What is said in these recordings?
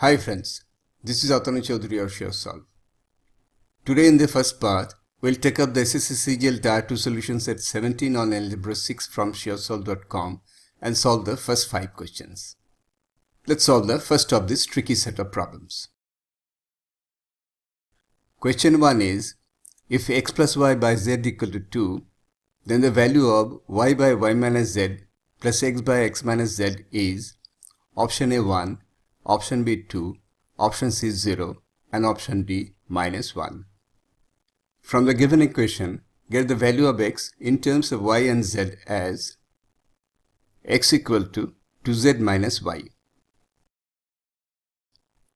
Hi friends, this is Atanu Chaudhary of SureSolve. Today in the first part, we'll take up the SSC CGL Tier 2 solution set 17 on Algebra 6 from suresolve.com and solve the first 5 questions. Let's solve the first of this tricky set of problems. Question 1 is, if x plus y by z equal to 2, then the value of y by y minus z plus x by x minus z is option A 1, option B 2, option C 0 and option D minus 1. From the given equation, get the value of x in terms of y and z as x equal to 2z minus y.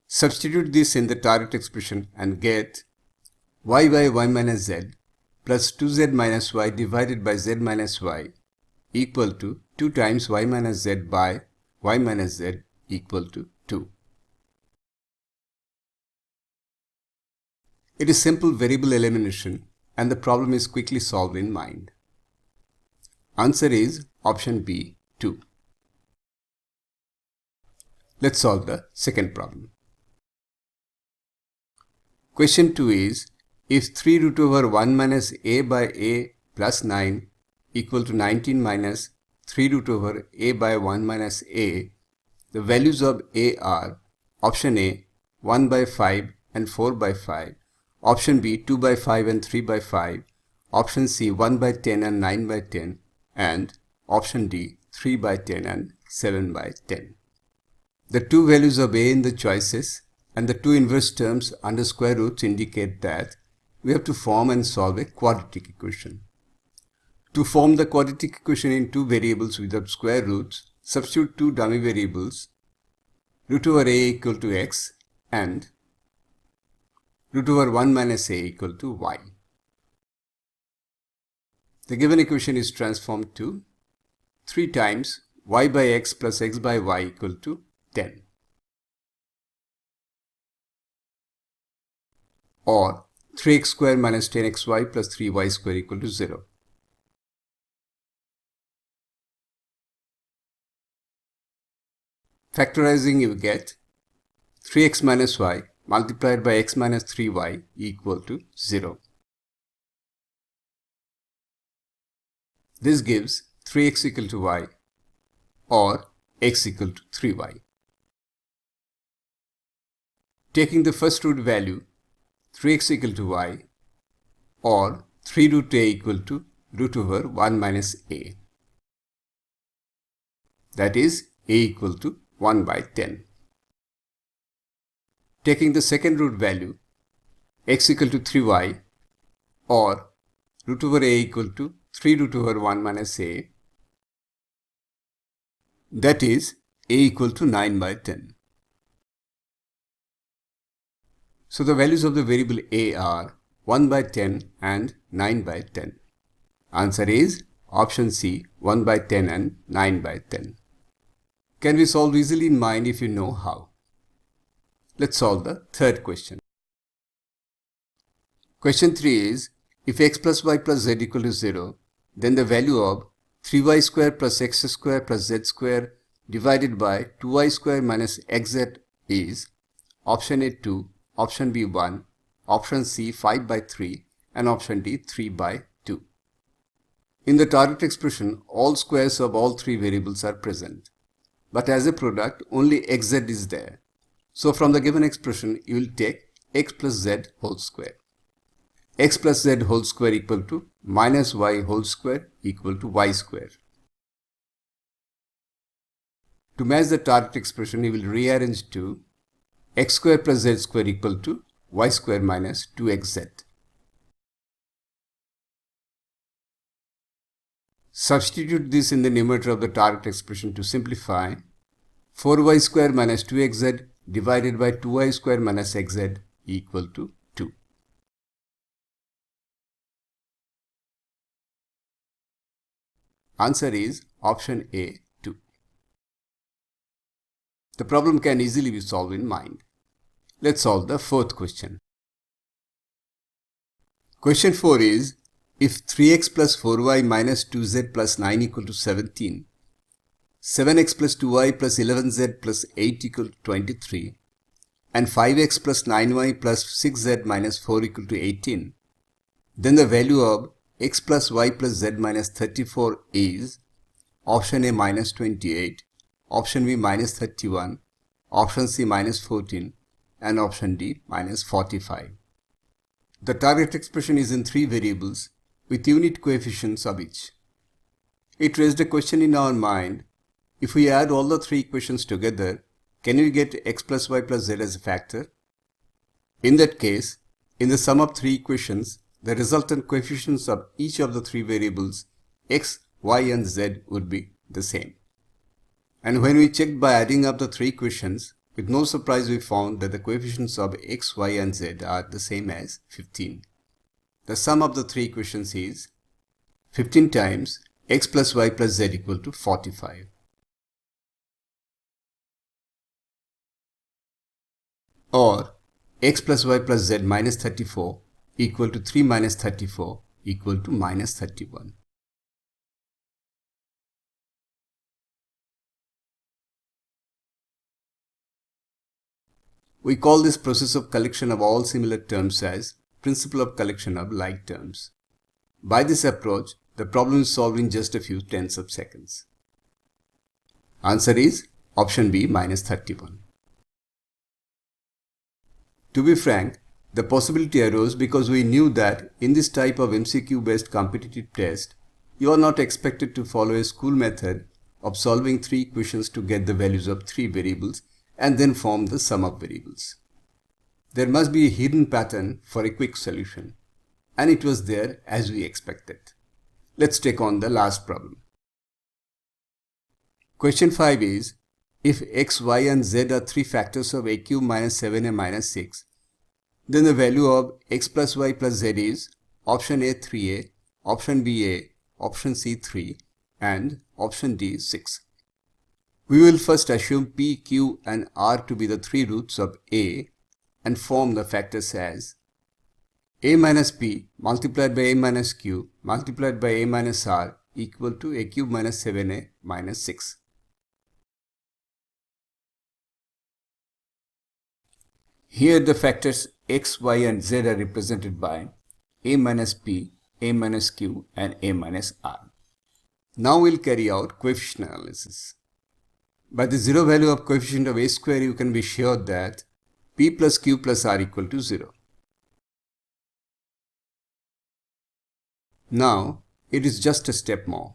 Substitute this in the target expression and get y by y minus z plus 2z minus y divided by z minus y equal to 2 times y minus z by y minus z equal to 2. It is simple variable elimination and the problem is quickly solved in mind. Answer is option B 2. Let's solve the second problem. Question 2 is, if 3 root over 1 minus a by a plus 9 equal to 19 minus 3 root over a by 1 minus a, the values of a are option A 1 by 5 and 4 by 5, option B 2 by 5 and 3 by 5, option C 1 by 10 and 9 by 10, and option D 3 by 10 and 7 by 10. The two values of A in the choices and the two inverse terms under square roots indicate that we have to form and solve a quadratic equation. To form the quadratic equation in two variables without square roots, substitute two dummy variables root over a equal to x and root over 1 minus a equal to y. The given equation is transformed to 3 times y by x plus x by y equal to 10, or 3x square minus 10xy plus 3y square equal to 0. Factorizing, you get 3x minus y multiplied by x minus 3y equal to 0. This gives 3x equal to y or x equal to 3y. Taking the first root value 3x equal to y or 3 root a equal to root over 1 minus a. That is a equal to 1 by 10. Taking the second root value x equal to 3y or root over a equal to 3 root over 1 minus a, that is a equal to 9 by 10. So the values of the variable a are 1 by 10 and 9 by 10. Answer is option C 1 by 10 and 9 by 10. Can be solved easily in mind if you know how. Let's solve the third question. Question 3 is, if x plus y plus z equal to 0, then the value of 3y square plus x square plus z square divided by 2y square minus xz is option A 2, option B 1, option C 5 by 3 and option D 3 by 2. In the target expression, all squares of all three variables are present. But as a product, only xz is there. So from the given expression, you will take x plus z whole square. X plus z whole square equal to minus y whole square equal to y square. To match the target expression, you will rearrange to x square plus z square equal to y square minus 2xz. Substitute this in the numerator of the target expression to simplify. 4y square minus 2xz divided by 2y square minus xz equal to 2. Answer is option A 2. The problem can easily be solved in mind. Let's solve the fourth question. Question 4 is, if 3x plus 4y minus 2z plus 9 equal to 17, 7x plus 2y plus 11z plus 8 equal to 23, and 5x plus 9y plus 6z minus 4 equal to 18, then the value of x plus y plus z minus 34 is option A minus 28, option B minus 31, option C minus 14, and option D minus 45. The target expression is in three variables with unit coefficients of each. It raised a question in our mind: if we add all the three equations together, can we get x plus y plus z as a factor? In that case, in the sum of three equations, the resultant coefficients of each of the three variables x, y and z would be the same. And when we checked by adding up the three equations, with no surprise we found that the coefficients of x, y and z are the same as 15. The sum of the three equations is 15 times x plus y plus z equal to 45. Or x plus y plus z minus 34 equal to 3 minus 34 equal to minus 31. We call this process of collection of all similar terms as principle of collection of like terms. By this approach, the problem is solved in just a few tenths of seconds. Answer is option B minus 31. To be frank, the possibility arose because we knew that in this type of MCQ based competitive test, you are not expected to follow a school method of solving three equations to get the values of three variables and then form the sum of variables. There must be a hidden pattern for a quick solution, and it was there as we expected. Let's take on the last problem. Question 5 is, if x, y and z are three factors of a cube minus 7a minus 6, then the value of x plus y plus z is option A 3a, option B a, option C 3, and option D 6. We will first assume P, Q and R to be the three roots of A and form the factors as A minus P multiplied by A minus Q multiplied by A minus R equal to a cube minus 7a minus 6. Here the factors x, y and z are represented by A minus P, A minus Q and A minus R. Now we'll carry out coefficient analysis. By the zero value of coefficient of A square, you can be sure that P plus Q plus R equal to 0. Now it is just a step more.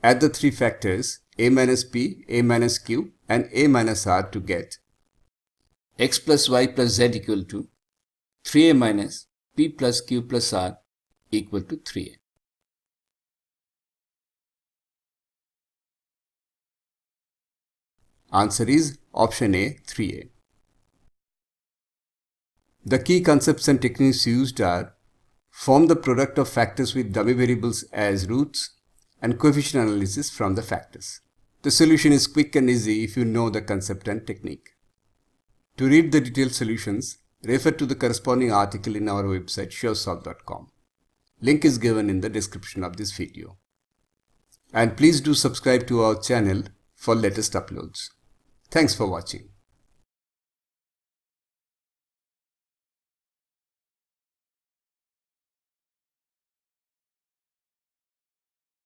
Add the three factors A minus P, A minus Q and A minus R to get x plus y plus z equal to 3a minus P plus Q plus R equal to 3a. Answer is option A 3a. The key concepts and techniques used are: form the product of factors with dummy variables as roots and coefficient analysis from the factors. The solution is quick and easy if you know the concept and technique. To read the detailed solutions, refer to the corresponding article in our website suresolve.com. Link is given in the description of this video. And please do subscribe to our channel for latest uploads. Thanks for watching.